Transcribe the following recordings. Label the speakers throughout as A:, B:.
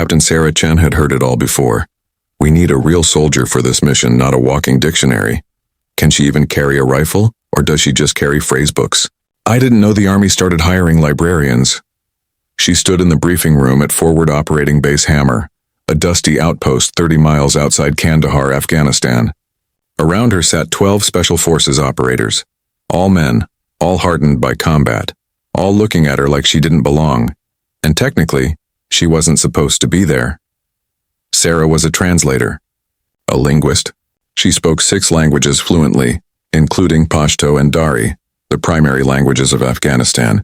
A: Captain Sarah Chen had heard it all before. We need a real soldier for this mission, not a walking dictionary. Can she even carry a rifle, or does she just carry phrasebooks? I didn't know the Army started hiring librarians. She stood in the briefing room at Forward Operating Base Hammer, a dusty outpost 30 miles outside Kandahar, Afghanistan. Around her sat 12 Special Forces operators, all men, all hardened by combat, all looking at her like she didn't belong, and technically, she wasn't supposed to be there. Sarah was a translator, a linguist. She spoke 6 languages fluently, including Pashto and Dari, the primary languages of Afghanistan.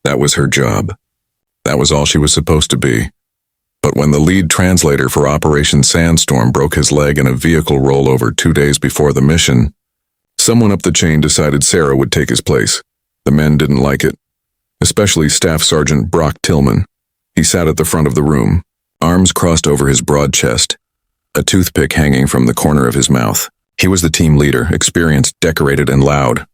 A: That was her job. That was all she was supposed to be. But when the lead translator for Operation Sandstorm broke his leg in a vehicle rollover 2 days before the mission, someone up the chain decided Sarah would take his place. The men didn't like it, especially Staff Sergeant Brock Tillman. He sat at the front of the room, arms crossed over his broad chest, a toothpick hanging from the corner of his mouth. He was the team leader, experienced, decorated, and loud.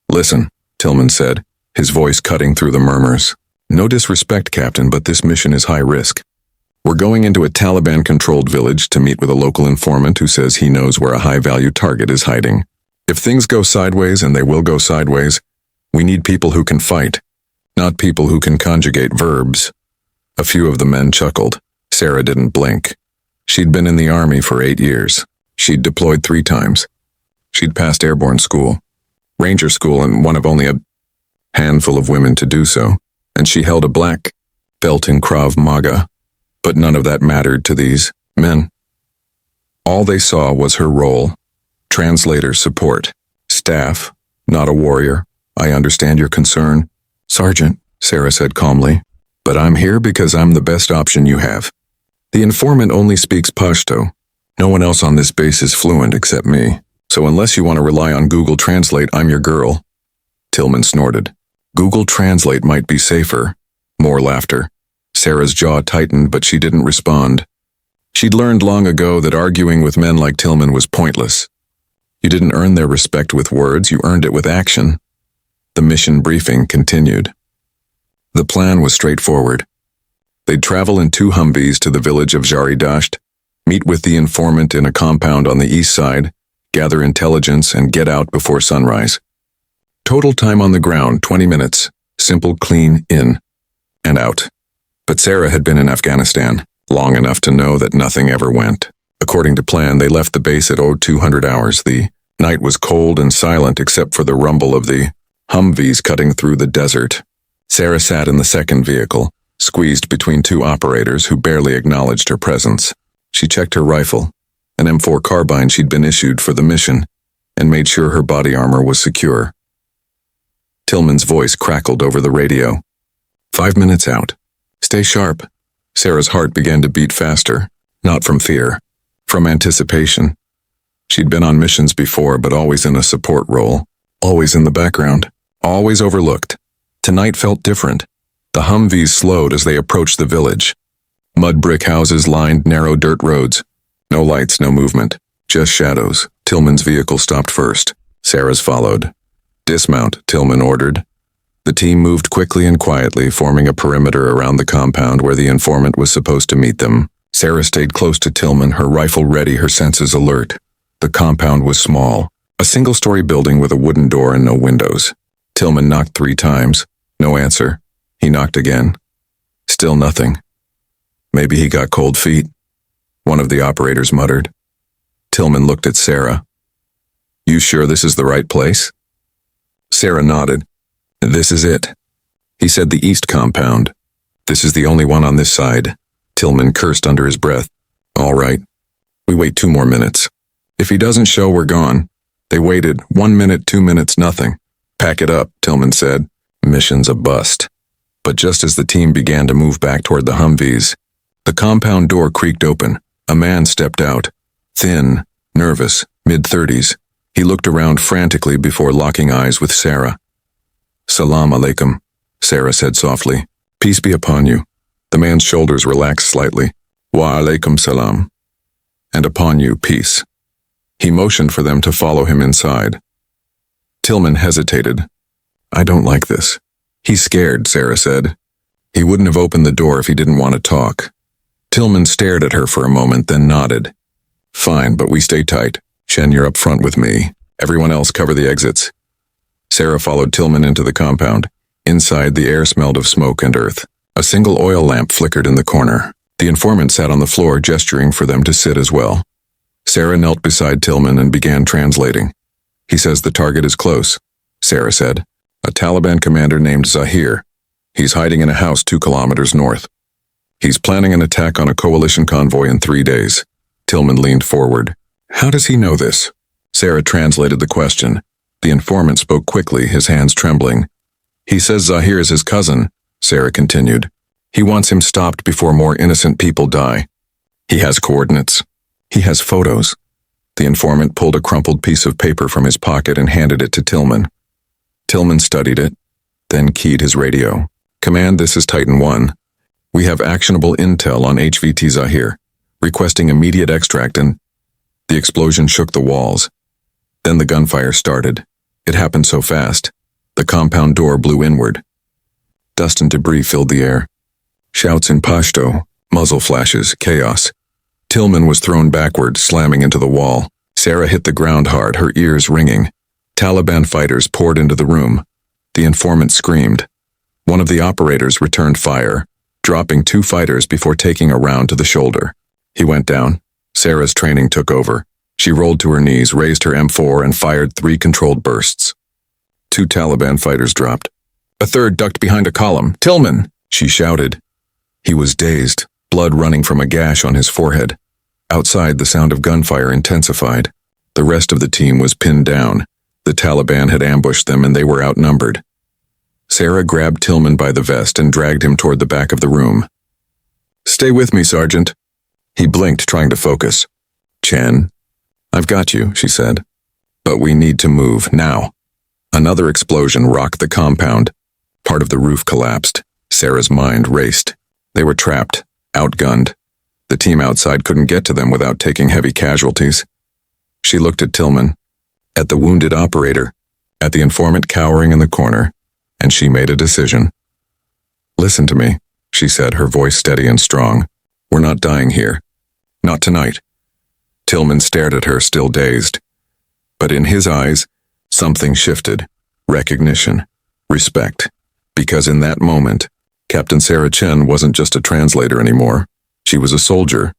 A: "Listen," Tillman said, his voice cutting through the murmurs. "No disrespect, Captain, but this mission is high risk. We're going into a Taliban-controlled village to meet with a local informant who says he knows where a high-value target is hiding. If things go sideways, and they will go sideways, we need people who can fight, not people who can conjugate verbs." A few of the men chuckled. Sarah didn't blink. She'd been in the Army for 8 years. She'd deployed 3 times. She'd passed airborne school, ranger school, and one of only a handful of women to do so, and she held a black belt in Krav Maga. But none of that mattered to these men. All they saw was her role. Translator support. Staff, not a warrior. "I understand your concern, Sergeant," Sarah said calmly. "But I'm here because I'm the best option you have. The informant only speaks Pashto. No one else on this base is fluent except me. So unless you want to rely on Google Translate, I'm your girl." Tillman snorted. Google Translate might be safer. More laughter. Sarah's jaw tightened, but she didn't respond. She'd learned long ago that arguing with men like Tillman was pointless. You didn't earn their respect with words, you earned it with action. The mission briefing continued. The plan was straightforward. They'd travel in 2 Humvees to the village of Jaridasht, meet with the informant in a compound on the east side, gather intelligence, and get out before sunrise. Total time on the ground, 20 minutes. Simple, clean, in and out. But Sarah had been in Afghanistan long enough to know that nothing ever went. According to plan, they left the base at 0200 hours. The night was cold and silent except for the rumble of the Humvees cutting through the desert. Sarah sat in the second vehicle, squeezed between 2 operators who barely acknowledged her presence. She checked her rifle, an M4 carbine she'd been issued for the mission, and made sure her body armor was secure. Tillman's voice crackled over the radio. 5 minutes out. Stay sharp. Sarah's heart began to beat faster, not from fear, from anticipation. She'd been on missions before, but always in a support role, always in the background, always overlooked. Tonight felt different. The Humvees slowed as they approached the village. Mud brick houses lined narrow dirt roads. No lights, no movement, just shadows. Tillman's vehicle stopped first. Sarah's followed. "Dismount," Tillman ordered. The team moved quickly and quietly, forming a perimeter around the compound where the informant was supposed to meet them. Sarah stayed close to Tillman, her rifle ready, her senses alert. The compound was small, a single-story building with a wooden door and no windows. Tillman knocked 3 times. No answer. He knocked again. Still nothing. "Maybe he got cold feet," one of the operators muttered. Tillman looked at Sarah. "You sure this is the right place?" Sarah nodded. "This is it." He said the east compound. "This is the only one on this side." Tillman cursed under his breath. "All right. We wait 2 more minutes. If he doesn't show, we're gone." They waited. 1 minute, 2 minutes, nothing. "Pack it up," Tillman said. "Mission's a bust." But just as the team began to move back toward the Humvees, the compound door creaked open. A man stepped out. Thin, nervous, mid-30s. He looked around frantically before locking eyes with Sarah. "Salam alaikum," Sarah said softly. "Peace be upon you." The man's shoulders relaxed slightly. "Wa alaikum salam." "And upon you, peace." He motioned for them to follow him inside. Tillman hesitated. "I don't like this." "He's scared," Sarah said. "He wouldn't have opened the door if he didn't want to talk." Tillman stared at her for a moment, then nodded. Fine, but we stay tight. Chen, you're up front with me. Everyone else cover the exits. Sarah followed Tillman into the compound. Inside, the air smelled of smoke and earth. A single oil lamp flickered in the corner. The informant sat on the floor, gesturing for them to sit as well. Sarah knelt beside Tillman and began translating. He says the target is close, Sarah said. A Taliban commander named Zahir. He's hiding in a house 2 kilometers north. He's planning an attack on a coalition convoy in 3 days. Tillman leaned forward. How does he know this? Sarah translated the question. The informant spoke quickly, his hands trembling. He says Zahir is his cousin, Sarah continued. He wants him stopped before more innocent people die. He has coordinates. He has photos. The informant pulled a crumpled piece of paper from his pocket and handed it to Tillman. Tillman studied it, then keyed his radio. Command, this is Titan 1. We have actionable intel on HVT Zahir, requesting immediate extract and... The explosion shook the walls. Then the gunfire started. It happened so fast. The compound door blew inward. Dust and debris filled the air. Shouts in Pashto, muzzle flashes, chaos. Tillman was thrown backward, slamming into the wall. Sarah hit the ground hard, her ears ringing. Taliban fighters poured into the room. The informant screamed. One of the operators returned fire, dropping 2 fighters before taking a round to the shoulder. He went down. Sarah's training took over. She rolled to her knees, raised her M4, and fired 3 controlled bursts. 2 Taliban fighters dropped. A third ducked behind a column. Tillman! She shouted. He was dazed, blood running from a gash on his forehead. Outside, the sound of gunfire intensified. The rest of the team was pinned down. The Taliban had ambushed them and they were outnumbered. Sarah grabbed Tillman by the vest and dragged him toward the back of the room. Stay with me, Sergeant. He blinked, trying to focus. Chen, I've got you, she said. But we need to move, now. Another explosion rocked the compound. Part of the roof collapsed. Sarah's mind raced. They were trapped, outgunned. The team outside couldn't get to them without taking heavy casualties. She looked at Tillman, at the wounded operator, at the informant cowering in the corner, and she made a decision. Listen to me, she said, her voice steady and strong. We're not dying here. Not tonight. Tillman stared at her, still dazed. But in his eyes, something shifted. Recognition. Respect. Because in that moment, Captain Sarah Chen wasn't just a translator anymore. She was a soldier,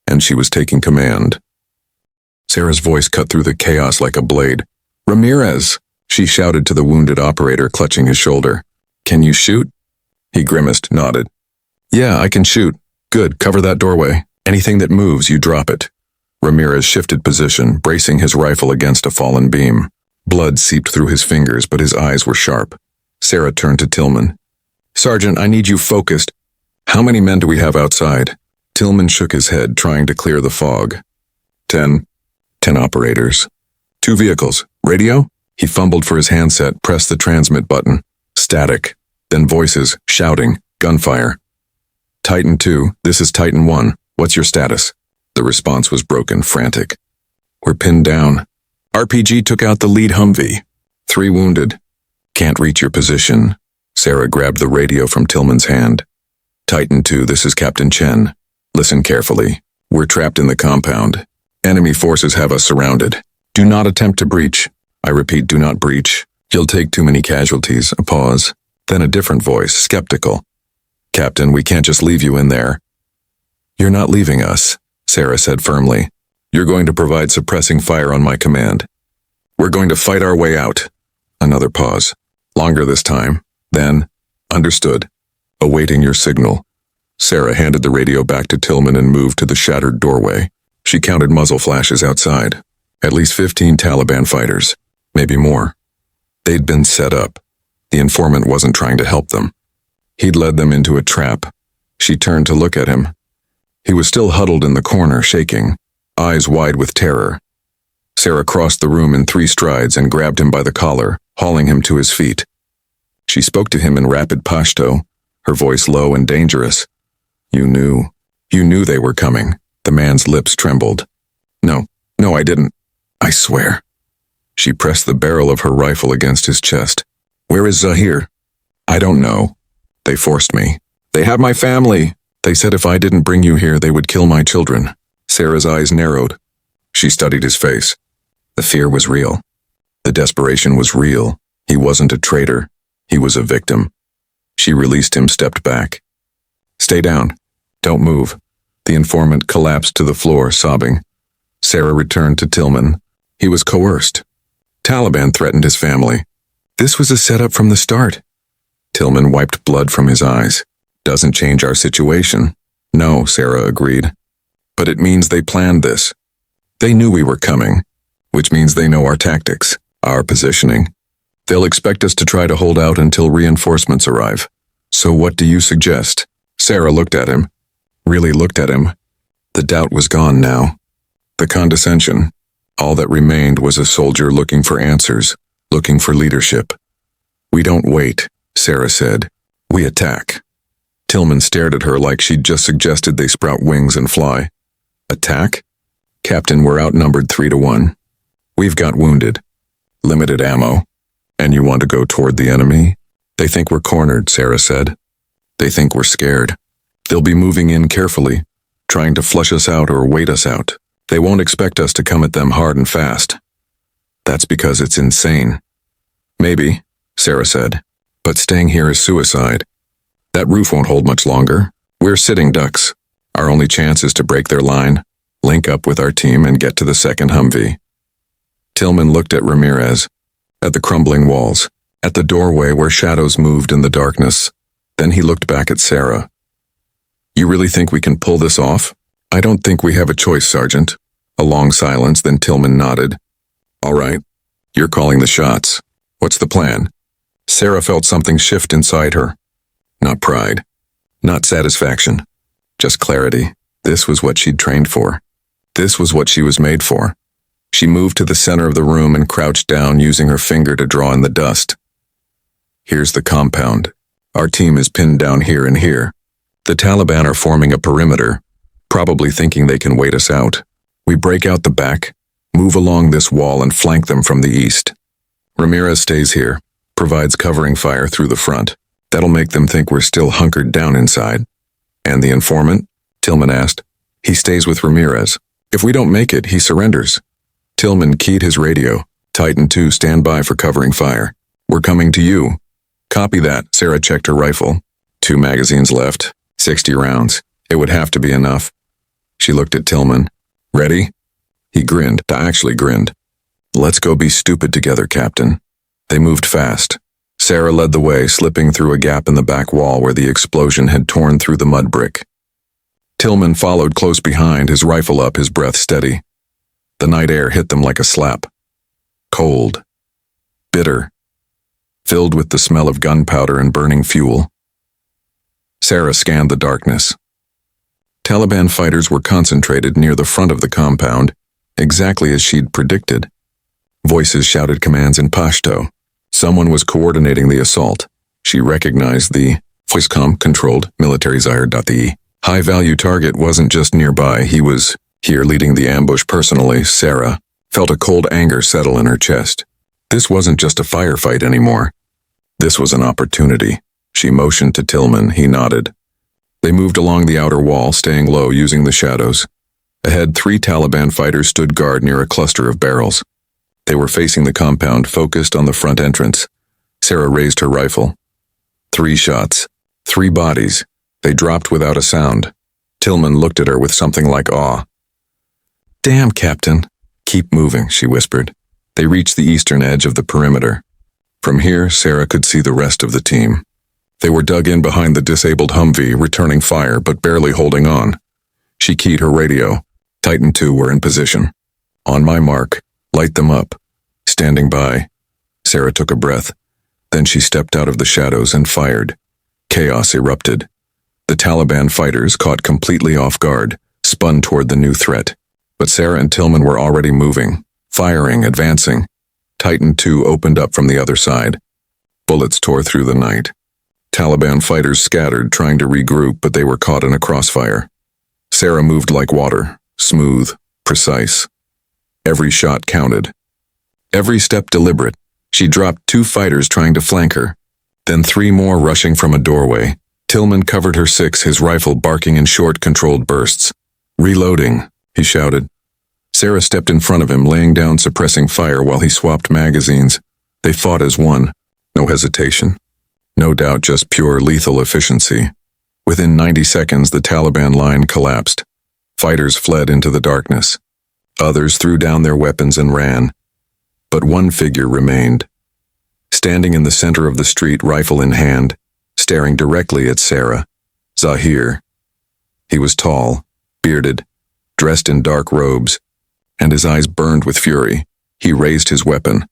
A: and she was taking command. Sarah's voice cut through the chaos like a blade. Ramirez, she shouted to the wounded operator, clutching his shoulder. Can you shoot? He grimaced, nodded. Yeah, I can shoot. Good, cover that doorway. Anything that moves, you drop it. Ramirez shifted position, bracing his rifle against a fallen beam. Blood seeped through his fingers, but his eyes were sharp. Sarah turned to Tillman. Sergeant, I need you focused. How many men do we have outside? Tillman shook his head, trying to clear the fog. 10 operators. 2 vehicles. Radio? He fumbled for his handset, pressed the transmit button. Static. Then voices, shouting, gunfire. Titan 2, this is Titan 1. What's your status? The response was broken, frantic. We're pinned down. RPG took out the lead Humvee. 3 wounded. Can't reach your position. Sarah grabbed the radio from Tillman's hand. Titan 2, this is Captain Chen. Listen carefully. We're trapped in the compound. Enemy forces have us surrounded. Do not attempt to breach. I repeat, do not breach. You'll take too many casualties. A pause. Then a different voice, skeptical. Captain, we can't just leave you in there. You're not leaving us, Sarah said firmly. You're going to provide suppressing fire on my command. We're going to fight our way out. Another pause. Longer this time. Then, understood. Awaiting your signal. Sarah handed the radio back to Tillman and moved to the shattered doorway. She counted muzzle flashes outside. At least 15 Taliban fighters. Maybe more. They'd been set up. The informant wasn't trying to help them. He'd led them into a trap. She turned to look at him. He was still huddled in the corner, shaking, eyes wide with terror. Sarah crossed the room in 3 strides and grabbed him by the collar, hauling him to his feet. She spoke to him in rapid Pashto, her voice low and dangerous. You knew they were coming. The man's lips trembled. No, I didn't. I swear. She pressed the barrel of her rifle against his chest. Where is Zahir? I don't know. They forced me. They have my family. They said if I didn't bring you here, they would kill my children. Sarah's eyes narrowed. She studied his face. The fear was real. The desperation was real. He wasn't a traitor. He was a victim. She released him, stepped back. Stay down. Don't move. The informant collapsed to the floor, sobbing. Sarah returned to Tillman. He was coerced. Taliban threatened his family. This was a setup from the start. Tillman wiped blood from his eyes. Doesn't change our situation. No, Sarah agreed. But it means they planned this. They knew we were coming, which means they know our tactics, our positioning. They'll expect us to try to hold out until reinforcements arrive. So what do you suggest? Sarah looked at him. Really looked at him. The doubt was gone now. The condescension. All that remained was a soldier looking for answers, looking for leadership. We don't wait, Sarah said. We attack. Tillman stared at her like she'd just suggested they sprout wings and fly. Attack? Captain, we're outnumbered 3-1. We've got wounded. Limited ammo. And you want to go toward the enemy? They think we're cornered, Sarah said. They think we're scared. They'll be moving in carefully, trying to flush us out or wait us out. They won't expect us to come at them hard and fast. That's because it's insane. Maybe, Sarah said, but staying here is suicide. That roof won't hold much longer. We're sitting ducks. Our only chance is to break their line, link up with our team, and get to the second Humvee. Tillman looked at Ramirez, at the crumbling walls, at the doorway where shadows moved in the darkness. Then he looked back at Sarah. You really think we can pull this off? I don't think we have a choice, Sergeant. A long silence, then Tillman nodded. All right. You're calling the shots. What's the plan? Sarah felt something shift inside her. Not pride. Not satisfaction. Just clarity. This was what she'd trained for. This was what she was made for. She moved to the center of the room and crouched down, using her finger to draw in the dust. Here's the compound. Our team is pinned down here and here. The Taliban are forming a perimeter, probably thinking they can wait us out. We break out the back, move along this wall, and flank them from the east. Ramirez stays here, provides covering fire through the front. That'll make them think we're still hunkered down inside. And the informant? Tillman asked. He stays with Ramirez. If we don't make it, he surrenders. Tillman keyed his radio. Titan 2, stand by for covering fire. We're coming to you. Copy that. Sarah checked her rifle. 2 magazines left. 60 rounds. It would have to be enough. She looked at Tillman. Ready? He grinned. Actually grinned. Let's go be stupid together, Captain. They moved fast. Sarah led the way, slipping through a gap in the back wall where the explosion had torn through the mud brick. Tillman followed close behind, his rifle up, his breath steady. The night air hit them like a slap. Cold. Bitter. Filled with the smell of gunpowder and burning fuel. Sarah scanned the darkness. Taliban fighters were concentrated near the front of the compound, exactly as she'd predicted. Voices shouted commands in Pashto. Someone was coordinating the assault. She recognized the Swisscom-controlled military Zaire.the high-value target wasn't just nearby, he was here leading the ambush personally. Sarah felt a cold anger settle in her chest. This wasn't just a firefight anymore. This was an opportunity. She motioned to Tillman. He nodded. They moved along the outer wall, staying low, using the shadows. Ahead, 3 Taliban fighters stood guard near a cluster of barrels. They were facing the compound, focused on the front entrance. Sarah raised her rifle. 3 shots. 3 bodies. They dropped without a sound. Tillman looked at her with something like awe. Damn, Captain. Keep moving, she whispered. They reached the eastern edge of the perimeter. From here, Sarah could see the rest of the team. They were dug in behind the disabled Humvee, returning fire but barely holding on. She keyed her radio. Titan 2 were in position. On my mark, light them up. Standing by. Sarah took a breath. Then she stepped out of the shadows and fired. Chaos erupted. The Taliban fighters, caught completely off guard, spun toward the new threat. But Sarah and Tillman were already moving, firing, advancing. Titan 2 opened up from the other side. Bullets tore through the night. Taliban fighters scattered, trying to regroup, but they were caught in a crossfire. Sarah moved like water, smooth, precise. Every shot counted. Every step deliberate. She dropped 2 fighters trying to flank her, then 3 more rushing from a doorway. Tillman covered her six, his rifle barking in short, controlled bursts. "Reloading," he shouted. Sarah stepped in front of him, laying down suppressing fire while he swapped magazines. They fought as one. No hesitation. No doubt, just pure lethal efficiency. Within 90 seconds, the Taliban line collapsed. Fighters fled into the darkness. Others threw down their weapons and ran. But one figure remained. Standing in the center of the street, rifle in hand, staring directly at Sarah. Zahir. He was tall, bearded, dressed in dark robes, and his eyes burned with fury. He raised his weapon.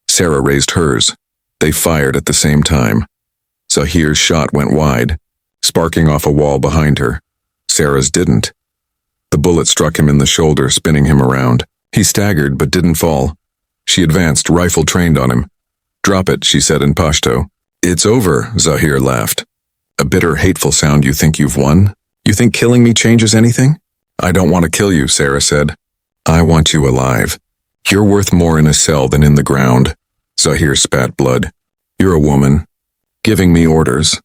A: Sarah raised hers. They fired at the same time. Zahir's shot went wide, sparking off a wall behind her. Sarah's didn't. The bullet struck him in the shoulder, spinning him around. He staggered but didn't fall. She advanced, rifle trained on him. "Drop it," she said in Pashto. "It's over," Zahir laughed. "A bitter, hateful sound. You think you've won? You think killing me changes anything?" "I don't want to kill you," Sarah said. "I want you alive. You're worth more in a cell than in the ground." Zahir spat blood. "You're a woman, giving me orders.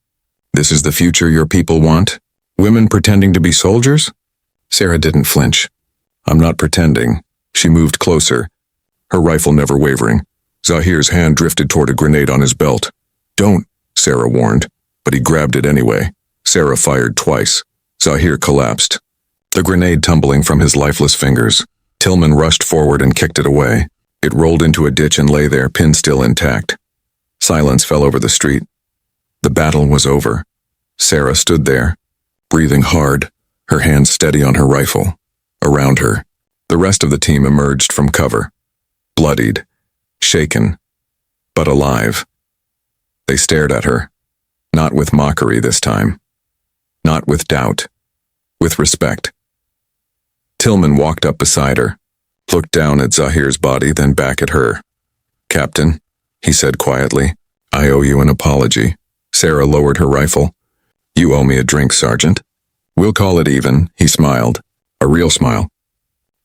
A: This is the future your people want? Women pretending to be soldiers?" Sarah didn't flinch. "I'm not pretending." She moved closer, her rifle never wavering. Zahir's hand drifted toward a grenade on his belt. "Don't," Sarah warned, but he grabbed it anyway. Sarah fired twice. Zahir collapsed, the grenade tumbling from his lifeless fingers. Tillman rushed forward and kicked it away. It rolled into a ditch and lay there, pin still intact. Silence fell over the street. The battle was over. Sarah stood there, breathing hard, her hands steady on her rifle. Around her, the rest of the team emerged from cover, bloodied, shaken, but alive. They stared at her, not with mockery this time, not with doubt, with respect. Tillman walked up beside her, looked down at Zahir's body, then back at her. "Captain," he said quietly, "I owe you an apology." Sarah lowered her rifle. "You owe me a drink, Sergeant." "We'll call it even," he smiled, a real smile.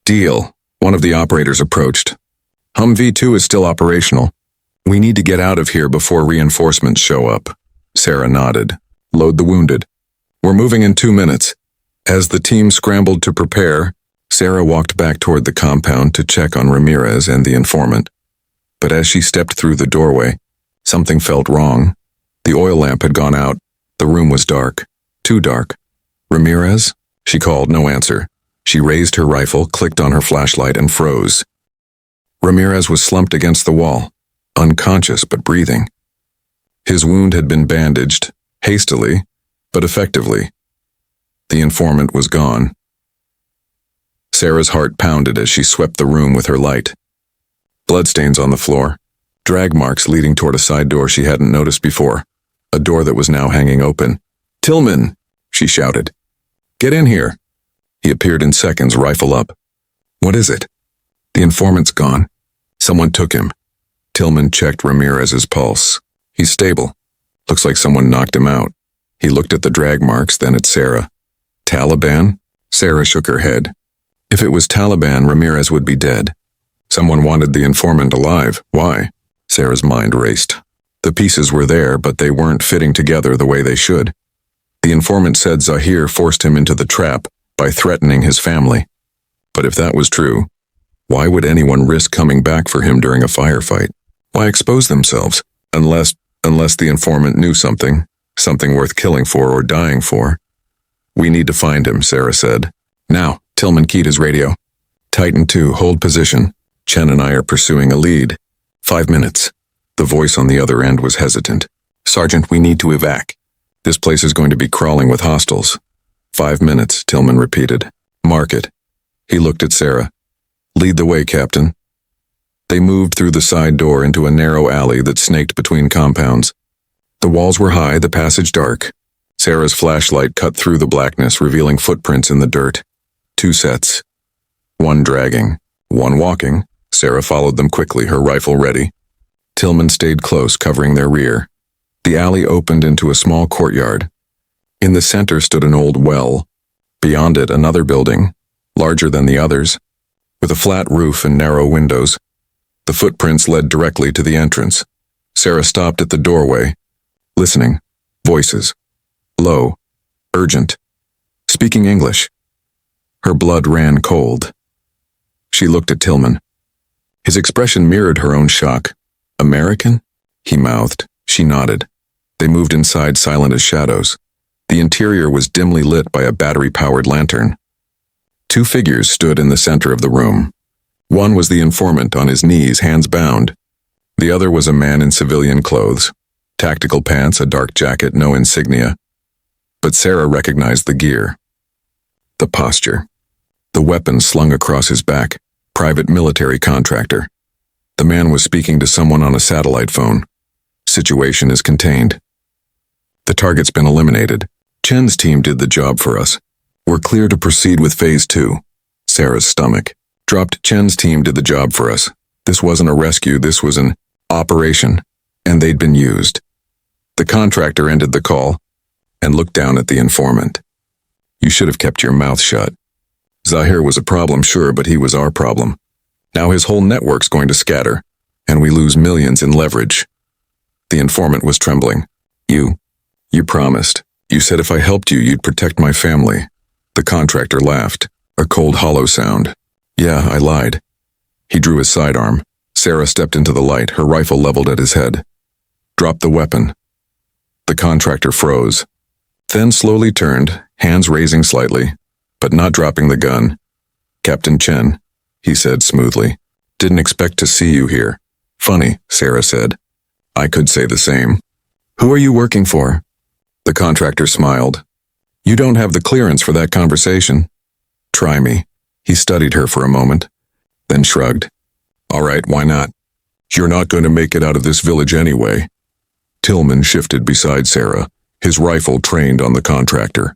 A: "Deal." One of the operators approached. "Humvee 2 is still operational. We need to get out of here before reinforcements show up." Sarah nodded. "Load the wounded. We're moving in 2 minutes." As the team scrambled to prepare, Sarah walked back toward the compound to check on Ramirez and the informant. But as she stepped through the doorway, something felt wrong. The oil lamp had gone out. The room was dark. Too dark. "Ramirez?" She called, no answer. She raised her rifle, clicked on her flashlight, and froze. Ramirez was slumped against the wall, unconscious but breathing. His wound had been bandaged, hastily, but effectively. The informant was gone. Sarah's heart pounded as she swept the room with her light. Bloodstains on the floor, drag marks leading toward a side door she hadn't noticed before, a door that was now hanging open. "Tillman!" she shouted. "Get in here." He appeared in seconds, rifle up. "What is it?" "The informant's gone. Someone took him." Tillman checked Ramirez's pulse. "He's stable. Looks like someone knocked him out." He looked at the drag marks, then at Sarah. "Taliban?" Sarah shook her head. If it was Taliban, Ramirez would be dead. Someone wanted the informant alive. Why? Sarah's mind raced. The pieces were there, but they weren't fitting together the way they should. The informant said Zahir forced him into the trap by threatening his family. But if that was true, why would anyone risk coming back for him during a firefight? Why expose themselves? Unless the informant knew something worth killing for or dying for. "We need to find him," Sarah said. "Now." Tillman keyed his radio. "Titan 2, hold position. Chen and I are pursuing a lead. 5 minutes." The voice on the other end was hesitant. "Sergeant, we need to evac. This place is going to be crawling with hostiles." 5 minutes, Tillman repeated. "Mark it." He looked at Sarah. "Lead the way, Captain." They moved through the side door into a narrow alley that snaked between compounds. The walls were high, the passage dark. Sarah's flashlight cut through the blackness, revealing footprints in the dirt. 2 sets. One dragging, one walking. Sarah followed them quickly, her rifle ready. Tillman stayed close, covering their rear. The alley opened into a small courtyard. In the center stood an old well. Beyond it, another building, larger than the others, with a flat roof and narrow windows. The footprints led directly to the entrance. Sarah stopped at the doorway, listening. Voices. Low. Urgent. Speaking English. Her blood ran cold. She looked at Tillman. His expression mirrored her own shock. American? He mouthed. She nodded. They moved inside, silent as shadows. The interior was dimly lit by a battery-powered lantern. Two figures stood in the center of the room. One was the informant on his knees, hands bound. The other was a man in civilian clothes. Tactical pants, a dark jacket, no insignia. But Sarah recognized the gear. The posture. The weapon slung across his back. Private military contractor. The man was speaking to someone on a satellite phone. Situation is contained. The target's been eliminated. Chen's team did the job for us. We're clear to proceed with Phase 2. Sarah's stomach dropped. Chen's team did the job for us. This wasn't a rescue, this was an operation, and they'd been used. The contractor ended the call and looked down at the informant. You should have kept your mouth shut. Zahir was a problem, sure, but he was our problem. Now his whole network's going to scatter, and we lose millions in leverage. The informant was trembling. You promised. You said if I helped you, you'd protect my family. The contractor laughed, a cold, hollow sound. Yeah, I lied. He drew his sidearm. Sarah stepped into the light, her rifle leveled at his head. Drop the weapon. The contractor froze, then slowly turned, hands raising slightly, but not dropping the gun. Captain Chen, he said smoothly. Didn't expect to see you here. Funny, Sarah said. I could say the same. Who are you working for? The contractor smiled. You don't have the clearance for that conversation. Try me. He studied her for a moment, then shrugged. All right, why not? You're not going to make it out of this village anyway. Tillman shifted beside Sarah, his rifle trained on the contractor.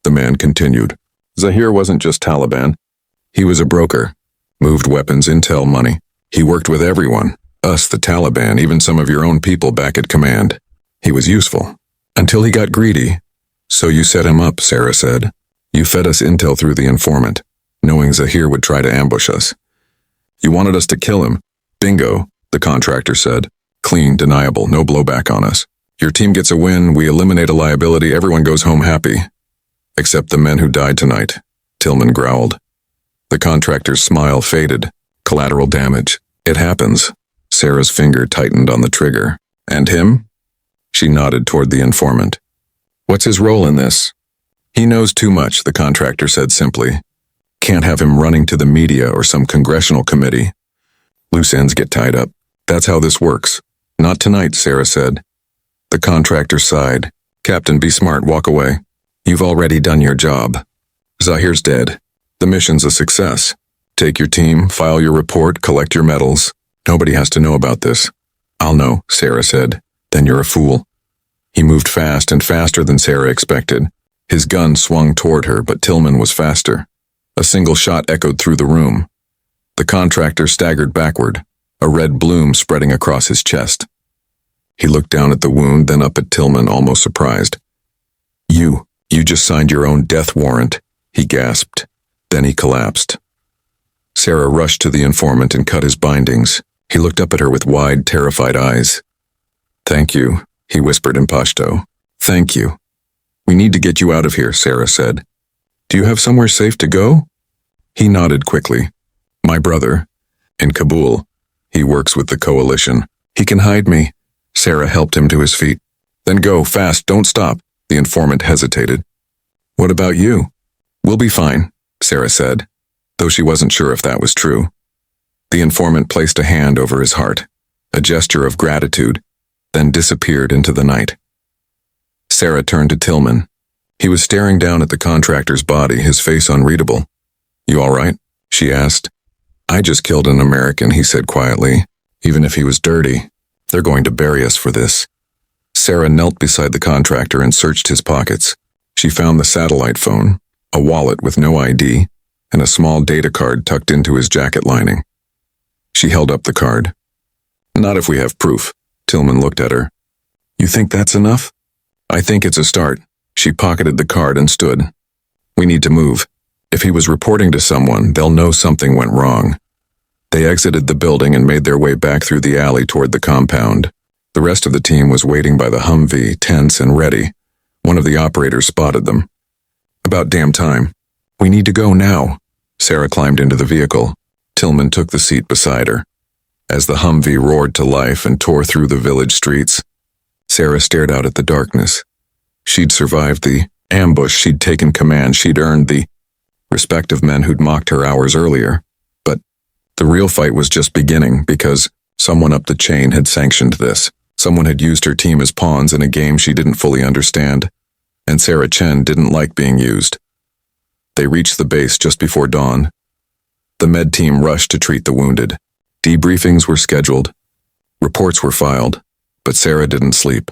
A: The man continued. Zahir wasn't just Taliban. He was a broker. Moved weapons, intel, money. He worked with everyone. Us, the Taliban, even some of your own people back at command. He was useful. Until he got greedy. So you set him up, Sarah said. You fed us intel through the informant, knowing Zahir would try to ambush us. You wanted us to kill him. Bingo, the contractor said. Clean, deniable, no blowback on us. Your team gets a win, we eliminate a liability, everyone goes home happy. Except the men who died tonight, Tillman growled. The contractor's smile faded. Collateral damage. It happens. Sarah's finger tightened on the trigger. And him? She nodded toward the informant. What's his role in this? He knows too much, the contractor said simply. Can't have him running to the media or some congressional committee. Loose ends get tied up. That's how this works. Not tonight, Sarah said. The contractor sighed. Captain, be smart, walk away. You've already done your job. Zahir's dead. The mission's a success. Take your team, file your report, collect your medals. Nobody has to know about this. I'll know, Sarah said. Then you're a fool. He moved fast and faster than Sarah expected. His gun swung toward her, but Tillman was faster. A single shot echoed through the room. The contractor staggered backward, a red bloom spreading across his chest. He looked down at the wound, then up at Tillman, almost surprised. You just signed your own death warrant, he gasped. Then he collapsed. Sarah rushed to the informant and cut his bindings. He looked up at her with wide, terrified eyes. Thank you, he whispered in Pashto. Thank you. We need to get you out of here, Sarah said. Do you have somewhere safe to go? He nodded quickly. My brother. In Kabul. He works with the coalition. He can hide me. Sarah helped him to his feet. Then go, fast, don't stop. The informant hesitated. What about you? We'll be fine, Sarah said, though she wasn't sure if that was true. The informant placed a hand over his heart, a gesture of gratitude, then disappeared into the night. Sarah turned to Tillman. He was staring down at the contractor's body, his face unreadable. You all right? She asked. I just killed an American, he said quietly. Even if he was dirty, they're going to bury us for this. Sarah knelt beside the contractor and searched his pockets. She found the satellite phone, a wallet with no ID, and a small data card tucked into his jacket lining. She held up the card. Not if we have proof. Tillman looked at her. You think that's enough? I think it's a start. She pocketed the card and stood. We need to move. If he was reporting to someone, they'll know something went wrong. They exited the building and made their way back through the alley toward the compound. The rest of the team was waiting by the Humvee, tense and ready, One of the operators spotted them. About damn time. We need to go now. Sarah climbed into the vehicle. Tillman took the seat beside her. As the Humvee roared to life and tore through the village streets, Sarah stared out at the darkness. She'd survived the ambush, she'd taken command, she'd earned the respect of men who'd mocked her hours earlier. But the real fight was just beginning because someone up the chain had sanctioned this. Someone had used her team as pawns in a game she didn't fully understand, and Sarah Chen didn't like being used. They reached the base just before dawn. The med team rushed to treat the wounded. Debriefings were scheduled. Reports were filed, but Sarah didn't sleep.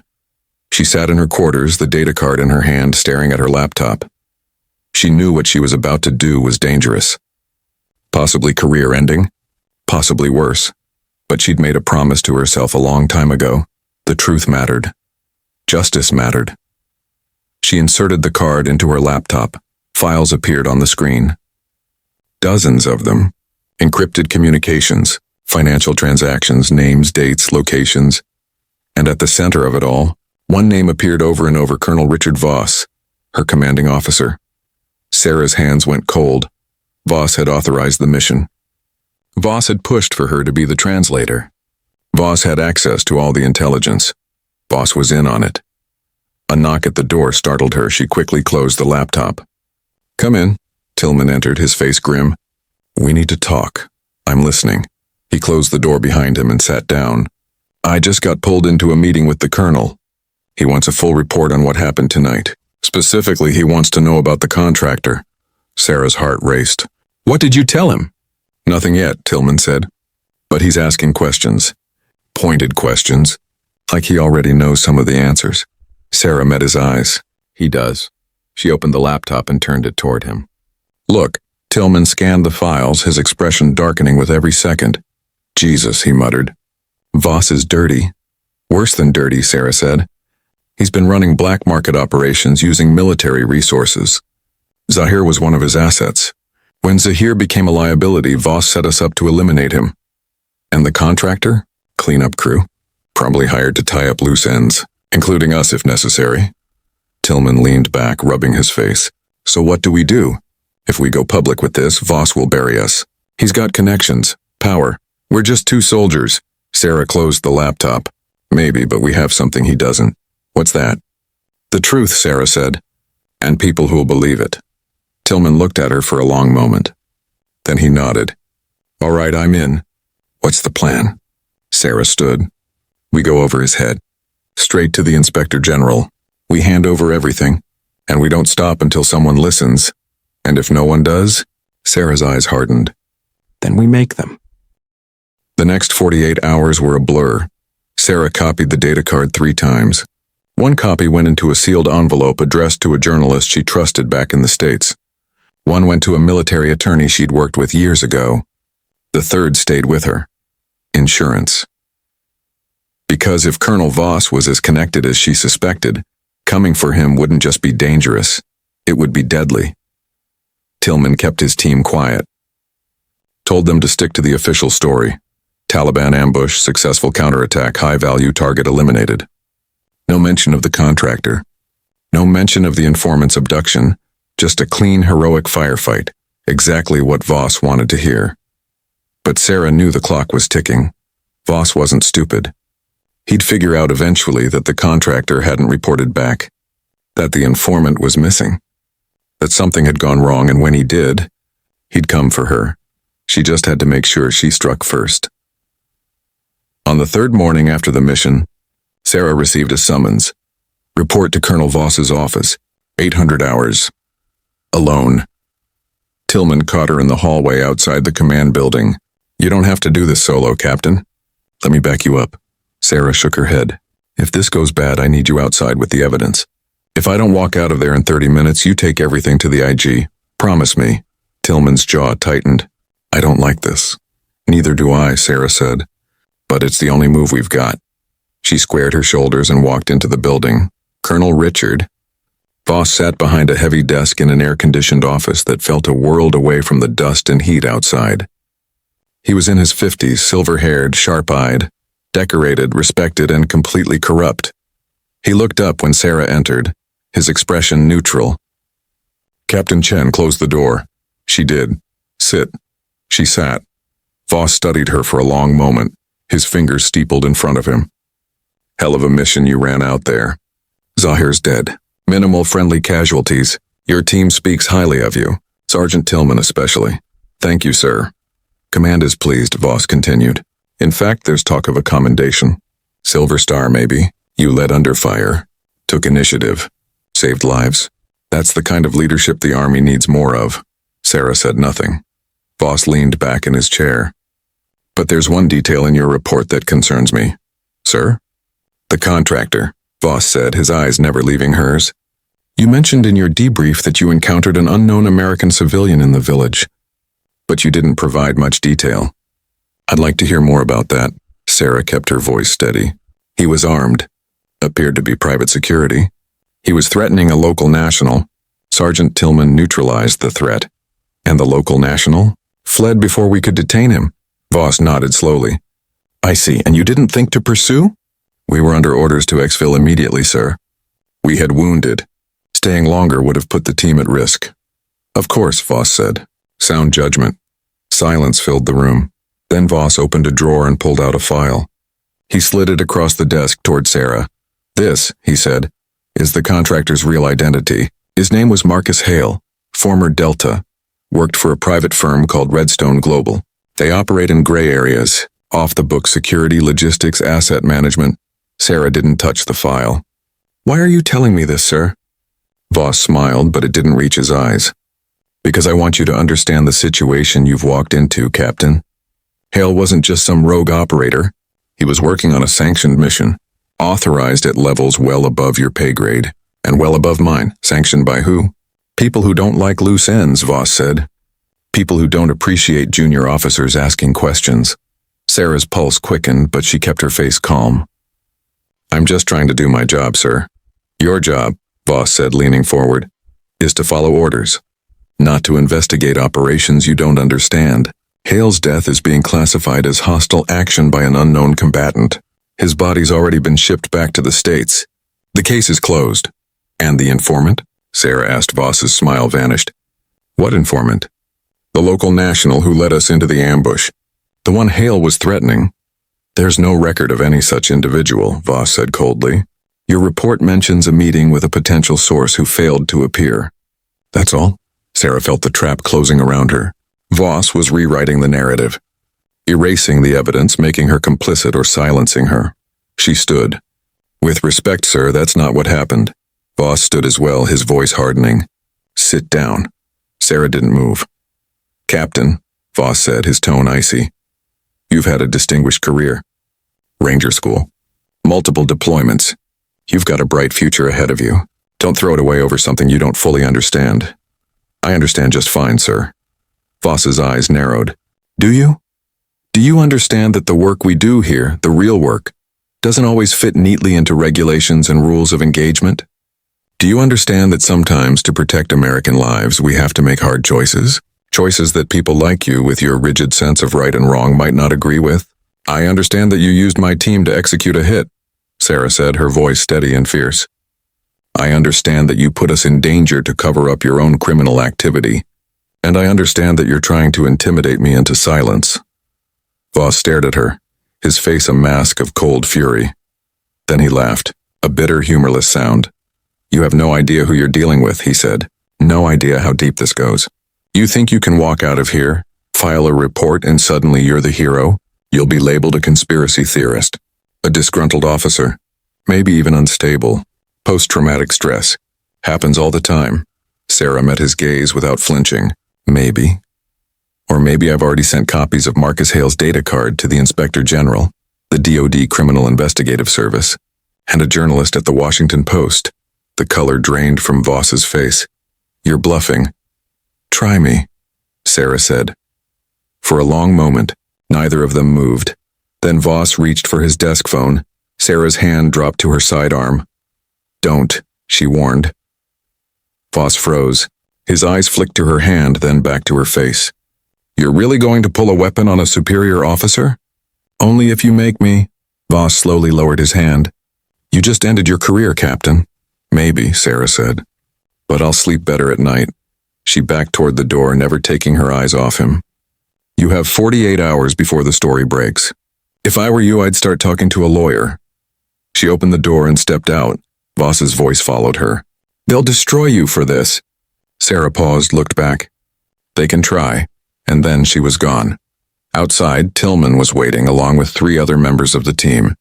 A: She sat in her quarters, the data card in her hand, staring at her laptop. She knew what she was about to do was dangerous. Possibly career-ending, possibly worse. But she'd made a promise to herself a long time ago. The truth mattered. Justice mattered. She inserted the card into her laptop. Files appeared on the screen. Dozens of them. Encrypted communications, financial transactions, names, dates, locations. And at the center of it all, one name appeared over and over: Colonel Richard Voss, her commanding officer. Sarah's hands went cold. Voss had authorized the mission. Voss had pushed for her to be the translator. Voss had access to all the intelligence. Voss was in on it. A knock at the door startled her. She quickly closed the laptop. "Come in." Tillman entered, his face grim. "We need to talk. I'm listening." He closed the door behind him and sat down. "I just got pulled into a meeting with the colonel. He wants a full report on what happened tonight. Specifically, he wants to know about the contractor." Sarah's heart raced. "What did you tell him?" "Nothing yet," Tillman said. "But he's asking questions. Pointed questions. Like he already knows some of the answers." Sarah met his eyes. "He does." She opened the laptop and turned it toward him. "Look." Tillman scanned the files, his expression darkening with every second. "Jesus," he muttered. "Voss is dirty." "Worse than dirty," Sarah said. "He's been running black market operations using military resources. Zahir was one of his assets. When Zahir became a liability, Voss set us up to eliminate him. And the contractor? Cleanup crew. Probably hired to tie up loose ends, including us if necessary." Tillman leaned back, rubbing his face. "So what do we do? If we go public with this, Voss will bury us. He's got connections, power. We're just two soldiers." Sarah closed the laptop. "Maybe, but we have something he doesn't." "What's that?" "The truth," Sarah said. "And people who'll believe it." Tillman looked at her for a long moment. Then he nodded. "All right, I'm in." "What's the plan?" Sarah stood. "We go over his head. Straight to the Inspector General. We hand over everything. And we don't stop until someone listens. And if no one does," Sarah's eyes hardened, "then we make them." The next 48 hours were a blur. Sarah copied the data card 3 times. One copy went into a sealed envelope addressed to a journalist she trusted back in the States. One went to a military attorney she'd worked with years ago. The third stayed with her. Insurance. Because if Colonel Voss was as connected as she suspected, coming for him wouldn't just be dangerous, it would be deadly. Tillman kept his team quiet. Told them to stick to the official story. Taliban ambush, successful counterattack, high-value target eliminated. No mention of the contractor. No mention of the informant's abduction. Just a clean, heroic firefight. Exactly what Voss wanted to hear. But Sarah knew the clock was ticking. Voss wasn't stupid. He'd figure out eventually that the contractor hadn't reported back. That the informant was missing. That something had gone wrong, and when he did, he'd come for her. She just had to make sure she struck first. On the 3rd morning after the mission, Sarah received a summons. Report to Colonel Voss's office. 800 hours. Alone. Tillman caught her in the hallway outside the command building. "You don't have to do this solo, Captain. Let me back you up." Sarah shook her head. "If this goes bad, I need you outside with the evidence. If I don't walk out of there in 30 minutes, you take everything to the IG. Promise me." Tillman's jaw tightened. "I don't like this." "Neither do I," Sarah said. "But it's the only move we've got." She squared her shoulders and walked into the building. Colonel Richard. Voss sat behind a heavy desk in an air-conditioned office that felt a world away from the dust and heat outside. He was in his 50s, silver-haired, sharp-eyed, decorated, respected, and completely corrupt. He looked up when Sarah entered, his expression neutral. Captain Chen closed the door. She did. Sit. She sat. Voss studied her for a long moment, his fingers steepled in front of him. Hell of a mission you ran out there. Zahir's dead. Minimal friendly casualties. Your team speaks highly of you, Sergeant Tillman especially. Thank you, sir. Command is pleased, Voss continued. In fact, there's talk of a commendation. Silver Star, maybe. You led under fire, took initiative, saved lives. That's the kind of leadership the Army needs more of. Sarah said nothing. Voss leaned back in his chair. But there's one detail in your report that concerns me. Sir? The contractor, Voss said, his eyes never leaving hers. You mentioned in your debrief that you encountered an unknown American civilian in the village, but you didn't provide much detail. I'd like to hear more about that. Sarah kept her voice steady. He was armed. Appeared to be private security. He was threatening a local national. Sergeant Tillman neutralized the threat. And the local national? Fled before we could detain him. Voss nodded slowly. I see, and you didn't think to pursue? We were under orders to exfil immediately, sir. We had wounded. Staying longer would have put the team at risk. Of course, Voss said. Sound judgment. Silence filled the room. Then Voss opened a drawer and pulled out a file. He slid it across the desk toward Sarah. This, he said, is the contractor's real identity. His name was Marcus Hale, former Delta. Worked for a private firm called Redstone Global. They operate in gray areas, off-the-book security, logistics, asset management. Sarah didn't touch the file. Why are you telling me this, sir? Voss smiled, but it didn't reach his eyes. Because I want you to understand the situation you've walked into, Captain. Hale wasn't just some rogue operator. He was working on a sanctioned mission, authorized at levels well above your pay grade, and well above mine. Sanctioned by who? People who don't like loose ends, Voss said. People who don't appreciate junior officers asking questions. Sarah's pulse quickened, but she kept her face calm. I'm just trying to do my job, sir. Your job, Voss said, leaning forward, is to follow orders, not to investigate operations you don't understand. Hale's death is being classified as hostile action by an unknown combatant. His body's already been shipped back to the States. The case is closed. And the informant? Sarah asked. Voss's smile vanished. What informant? The local national who led us into the ambush. The one Hale was threatening. There's no record of any such individual, Voss said coldly. Your report mentions a meeting with a potential source who failed to appear. That's all? Sarah felt the trap closing around her. Voss was rewriting the narrative, erasing the evidence, making her complicit or silencing her. She stood. With respect, sir, that's not what happened. Voss stood as well, his voice hardening. Sit down. Sarah didn't move. Captain, Voss said, his tone icy. You've had a distinguished career. Ranger school. Multiple deployments. You've got a bright future ahead of you. Don't throw it away over something you don't fully understand. I understand just fine, sir. Voss's eyes narrowed. Do you? Do you understand that the work we do here, the real work, doesn't always fit neatly into regulations and rules of engagement? Do you understand that sometimes to protect American lives we have to make hard choices? Choices that people like you with your rigid sense of right and wrong might not agree with? I understand that you used my team to execute a hit, Sarah said, her voice steady and fierce. I understand that you put us in danger to cover up your own criminal activity. And I understand that you're trying to intimidate me into silence. Voss stared at her, his face a mask of cold fury. Then he laughed, a bitter, humorless sound. You have no idea who you're dealing with, he said. No idea how deep this goes. You think you can walk out of here, file a report, and suddenly you're the hero? You'll be labeled a conspiracy theorist, a disgruntled officer, maybe even unstable. Post-traumatic stress. Happens all the time. Sarah met his gaze without flinching. Maybe. Or maybe I've already sent copies of Marcus Hale's data card to the Inspector General, the DoD Criminal Investigative Service, and a journalist at the Washington Post. The color drained from Voss's face. You're bluffing. Try me, Sarah said. For a long moment, neither of them moved. Then Voss reached for his desk phone. Sarah's hand dropped to her sidearm. Don't, she warned. Voss froze. His eyes flicked to her hand, then back to her face. You're really going to pull a weapon on a superior officer? Only if you make me. Voss slowly lowered his hand. You just ended your career, Captain. Maybe, Sarah said. But I'll sleep better at night. She backed toward the door, never taking her eyes off him. You have 48 hours before the story breaks. If I were you, I'd start talking to a lawyer. She opened the door and stepped out. Voss's voice followed her. They'll destroy you for this. Sarah paused, looked back. They can try. And then she was gone. Outside, Tillman was waiting along with 3 other members of the team.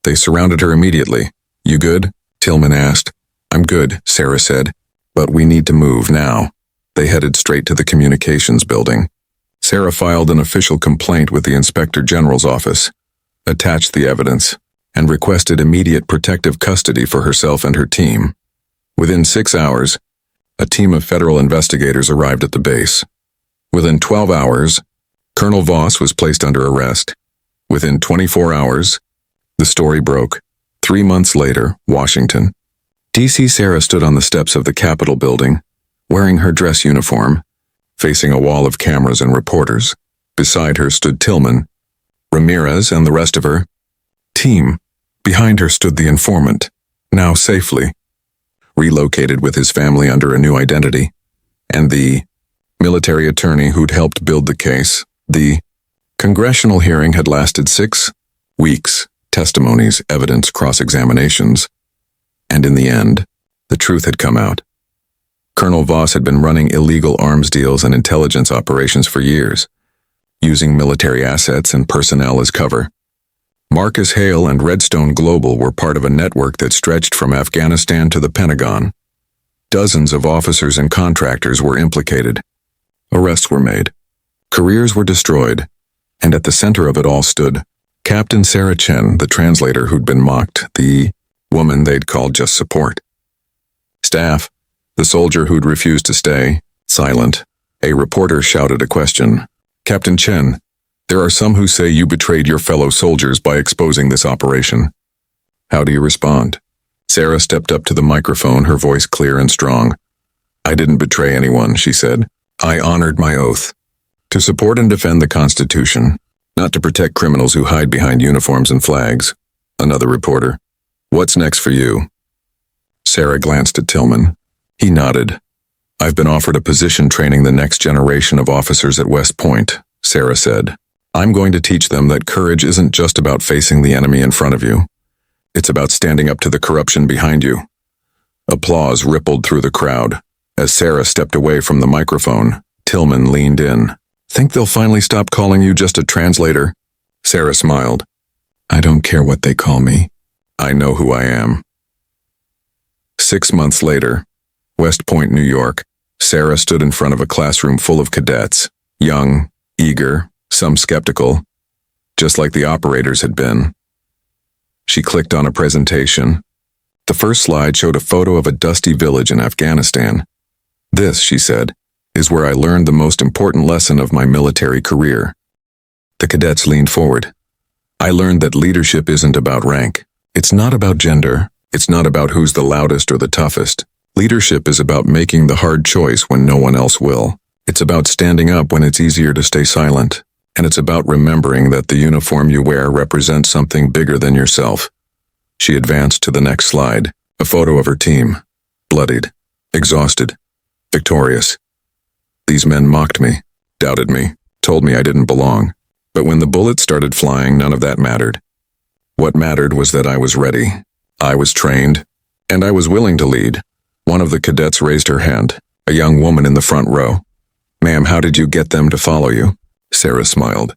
A: They surrounded her immediately. You good? Tillman asked. I'm good, Sarah said. But we need to move now. They headed straight to the communications building. Sarah filed an official complaint with the Inspector General's office, attached the evidence, and requested immediate protective custody for herself and her team. Within 6 hours, a team of federal investigators arrived at the base. Within 12 hours, Colonel Voss was placed under arrest. Within 24 hours, the story broke. 3 months later, Washington, D.C. Sarah stood on the steps of the Capitol building, wearing her dress uniform, facing a wall of cameras and reporters. Beside her stood Tillman, Ramirez, and the rest of her team. Behind her stood the informant, now safely relocated with his family under a new identity, and the military attorney who'd helped build the case. The congressional hearing had lasted 6 weeks, testimonies, evidence, cross-examinations, and in the end, the truth had come out. Colonel Voss had been running illegal arms deals and intelligence operations for years, using military assets and personnel as cover. Marcus Hale and Redstone Global were part of a network that stretched from Afghanistan to the Pentagon. Dozens of officers and contractors were implicated. Arrests were made. Careers were destroyed. And at the center of it all stood Captain Sarah Chen, the translator who'd been mocked, the woman they'd called just support. Staff, the soldier who'd refused to stay, silent. A reporter shouted a question. Captain Chen, there are some who say you betrayed your fellow soldiers by exposing this operation. How do you respond? Sarah stepped up to the microphone, her voice clear and strong. I didn't betray anyone, she said. I honored my oath. To support and defend the Constitution, not to protect criminals who hide behind uniforms and flags. Another reporter. What's next for you? Sarah glanced at Tillman. He nodded. I've been offered a position training the next generation of officers at West Point, Sarah said. I'm going to teach them that courage isn't just about facing the enemy in front of you. It's about standing up to the corruption behind you. Applause rippled through the crowd. As Sarah stepped away from the microphone, Tillman leaned in. Think they'll finally stop calling you just a translator? Sarah smiled. I don't care what they call me. I know who I am. 6 months later, West Point, New York, Sarah stood in front of a classroom full of cadets, young, eager, some skeptical, just like the operators had been. She clicked on a presentation. The first slide showed a photo of a dusty village in Afghanistan. This, she said, is where I learned the most important lesson of my military career. The cadets leaned forward. I learned that leadership isn't about rank. It's not about gender. It's not about who's the loudest or the toughest. Leadership is about making the hard choice when no one else will. It's about standing up when it's easier to stay silent. And it's about remembering that the uniform you wear represents something bigger than yourself. She advanced to the next slide, a photo of her team, bloodied, exhausted, victorious. These men mocked me, doubted me, told me I didn't belong. But when the bullets started flying, none of that mattered. What mattered was that I was ready. I was trained, and I was willing to lead. One of the cadets raised her hand, a young woman in the front row. Ma'am, how did you get them to follow you? Sarah smiled.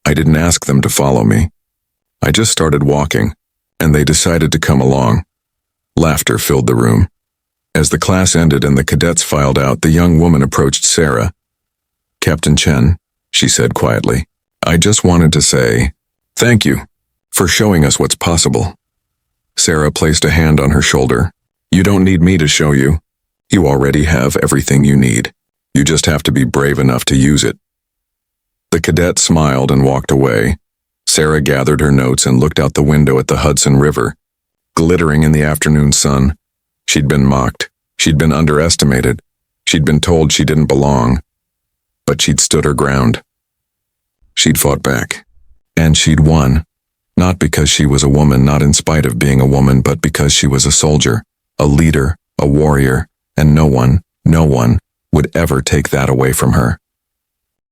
A: I didn't ask them to follow me. I just started walking, and they decided to come along. Laughter filled the room. As the class ended and the cadets filed out, the young woman approached Sarah. Captain Chen, she said quietly, I just wanted to say, thank you for showing us what's possible. Sarah placed a hand on her shoulder. You don't need me to show you. You already have everything you need. You just have to be brave enough to use it. The cadet smiled and walked away. Sarah gathered her notes and looked out the window at the Hudson River, glittering in the afternoon sun. She'd been mocked. She'd been underestimated. She'd been told she didn't belong. But she'd stood her ground. She'd fought back. And she'd won. Not because she was a woman, not in spite of being a woman, but because she was a soldier. a leader, a warrior, and no one would ever take that away from her.